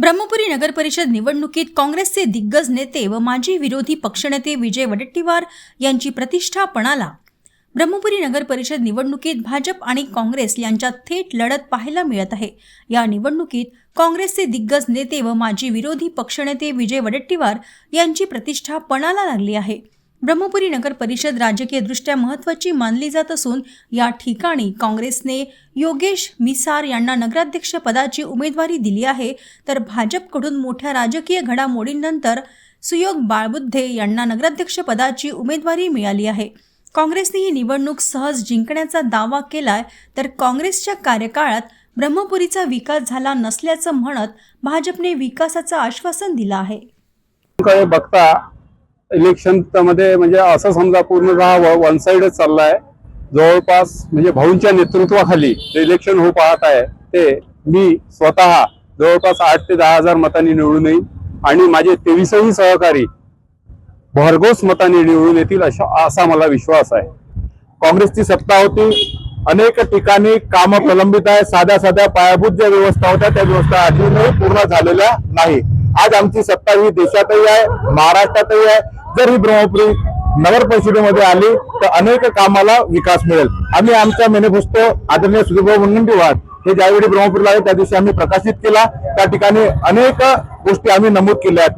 ब्रह्मपुरी नगर परिषद निवडणुकीत काँग्रेसचे दिग्गज नेते व माजी विरोधी पक्षनेते विजय वडेट्टीवार यांची प्रतिष्ठा पणाला। ब्रह्मपुरी नगर परिषद निवडणुकीत भाजप आणि काँग्रेस यांच्यात थेट लढत पाहायला मिळत आहे। या निवडणुकीत काँग्रेसचे दिग्गज नेते व माजी विरोधी पक्षनेते विजय वडेट्टीवार यांची प्रतिष्ठा पणाला लागली आहे। ब्रह्मपुरी नगर परिषद राजकीयदृष्ट्या महत्त्वाची मानली जात असून या ठिकाणी काँग्रेसने योगेश मिसार यांना नगराध्यक्ष पदाची उमेदवारी दिली आहे, तर भाजपकडून मोठ्या राजकीय घडामोडींनंतर सुयोग बाळबुद्धे यांना नगराध्यक्ष पदाची उमेदवारी मिळाली आहे। काँग्रेसने ही निवडणूक सहज जिंकण्याचा दावा केलाय, तर काँग्रेसच्या कार्यकाळात ब्रह्मपुरीचा विकास झाला नसल्याचं म्हणत भाजपने विकासाचं आश्वासन दिलं आहे। बघता इलेक्शन मध्ये म्हणजे असं समजा पूर्णतः वन साइडच चाललाय। जवळपास म्हणजे भाऊंच्या नेतृत्वाखाली जे इलेक्शन हो पाहत आहे ते मी स्वतः जवळपास 8 ते 10 हजार मतांनी निवडून येईल आणि माझे 23ही सहकारी भरघोस मतांनी निवडून येतील असा मला विश्वास आहे। काँग्रेसची सत्ता होती, अनेक ठिकाणी काम प्रलंबित आहे, साध्या पायाभूत ज्या व्यवस्था होत्या त्या व्यवस्था अजूनही पूर्ण झालेल्या नाही। आज आमची सत्ता ही देशातही आहे, महाराष्ट्रातही आहे। जर ही ब्रह्मपुरी नगर परिषदेमध्ये आली तर अनेक कामाला विकास मिळेल। आम्ही आमचा मॅनिफेस्टो आदरणीय सुधीरभाऊ मुनगंटीवार हे ज्यावेळी ब्रह्मपुरीला आले त्या दिवशी आम्ही प्रकाशित केला। त्या ठिकाणी अनेक गोष्टी आम्ही नमूद केल्या आहेत।